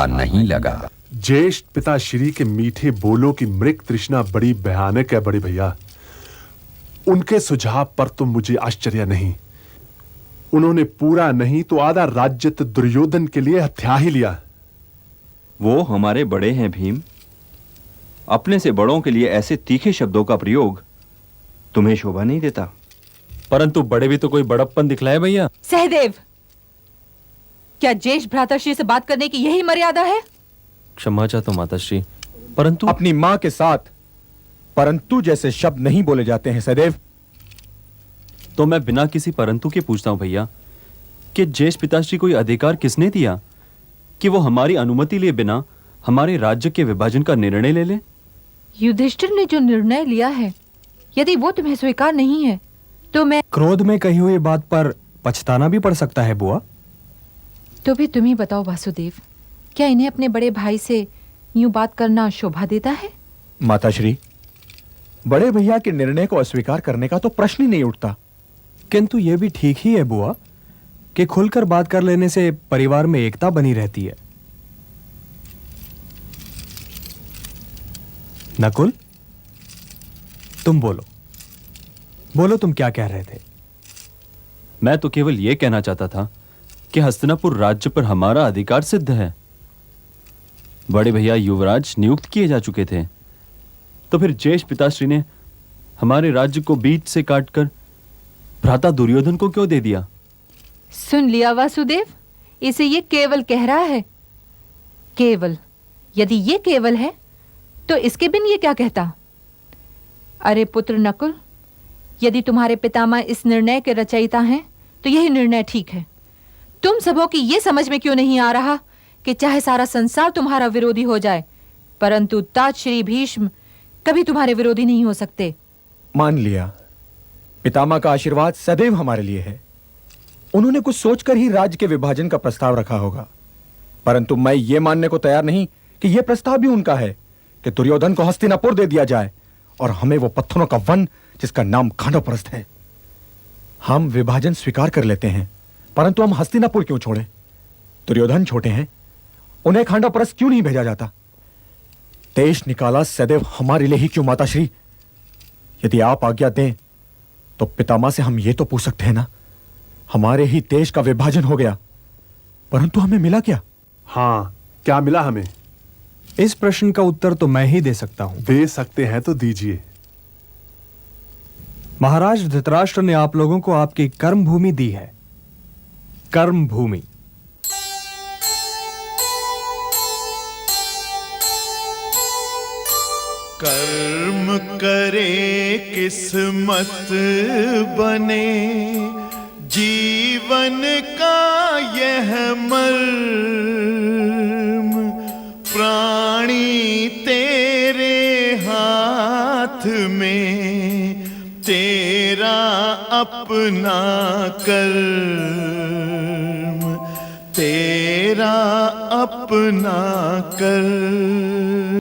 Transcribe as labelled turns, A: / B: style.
A: नहीं लगा।
B: ज्येष्ठ पिताश्री के मीठे बोलों की मृग तृष्णा बड़ी भयानक है बड़े भैया। उनके सुझाव पर तो मुझे आश्चर्य नहीं। उन्होंने पूरा नहीं तो आधा राज्य तो दुर्योधन के लिए हत्या ही लिया।
C: वो हमारे बड़े हैं भीम। अपने से बड़ों के लिए ऐसे तीखे शब्दों का प्रयोग तुम्हें शोभा नहीं देता।
D: परंतु बड़े भी तो कोई बड़प्पन दिखलाए भैया।
E: सहदेव, क्या ज्येष्ठ भ्राताश्री से बात करने की यही मर्यादा है?
D: क्षमा चाहता हूं माताश्री, परंतु
F: अपनी मां के साथ परंतु जैसे शब्द नहीं बोले जाते हैं सहदेव।
D: तो मैं बिना किसी परंतु के पूछता हूं भैया कि ज्येष्ठ पिताश्री कोई अधिकार किसने दिया कि वो हमारी अनुमति लिए बिना हमारे राज्य के विभाजन का निर्णय ले ले?
E: युधिष्ठिर ने जो निर्णय लिया है, यदि वो तुम्हें स्वीकार नहीं है तो मैं
G: क्रोध में कही हुई बात पर पछताना भी पड़ सकता है बुआ।
E: तो भी तुम ही बताओ वासुदेव, क्या इन्हें अपने बड़े भाई से यूं बात करना शोभा देता है?
F: माताश्री, बड़े भैया के निर्णय को अस्वीकार करने का तो प्रश्न ही नहीं उठता।
G: किंतु यह भी ठीक ही है बुआ कि खुलकर बात कर लेने से परिवार में एकता बनी रहती है। नकुल, तुम बोलो तुम क्या कह रहे थे?
D: मैं तो केवल यह कहना चाहता था कि हस्तिनापुर राज्य पर हमारा अधिकार सिद्ध है। बड़े भैया युवराज नियुक्त किए जा चुके थे, तो फिर ज्येष्ठ पिताश्री ने हमारे राज्य को बीच से काटकर भ्राता दुर्योधन को क्यों दे दिया?
E: सुन लिया वासुदेव, इसे ये केवल कह रहा है। केवल, यदि ये केवल है तो इसके बिन ये क्या कहता? अरे पुत्र नकुल, यदि तुम्हारे पितामह इस निर्णय के रचयिता हैं तो यही निर्णय ठीक है। तुम सबों की ये समझ में क्यों नहीं आ रहा कि चाहे सारा संसार तुम्हारा विरोधी हो जाए, परंतु तात श्री भीष्म कभी तुम्हारे विरोधी नहीं हो सकते।
F: मान लिया, पितामह का आशीर्वाद सदैव हमारे लिए है। उन्होंने कुछ सोचकर ही राज्य के विभाजन का प्रस्ताव रखा होगा, परंतु मैं ये मानने को तैयार नहीं कि यह प्रस्ताव भी उनका है कि दुर्योधन को हस्तिनापुर दे दिया जाए और हमें वो पत्थरों का वन जिसका नाम खांडवप्रस्थ है। हम विभाजन स्वीकार कर लेते हैं, परंतु हम हस्तिनापुर क्यों छोड़े? दुर्योधन छोटे हैं, उन्हें खांडवप्रस्थ क्यों नहीं भेजा जाता? देश निकाला सदैव हमारे लिए ही क्यों माताश्री? यदि आप आज्ञा दें तो पितामह से हम ये तो पूछ सकते हैं ना, हमारे ही देश का विभाजन हो गया, परंतु हमें मिला क्या?
B: हाँ, क्या मिला हमें?
G: इस प्रश्न का उत्तर तो मैं ही दे सकता हूं।
B: दे सकते हैं तो दीजिए।
G: महाराज धृतराष्ट्र ने आप लोगों को आपकी कर्म भूमि दी है। कर्म भूमि।
H: कर्म करे किस्मत बने, जीवन का यह मर्म, प्राणी तेरे हाथ में, तेरा अपना कर्म, तेरा अपना कर्म।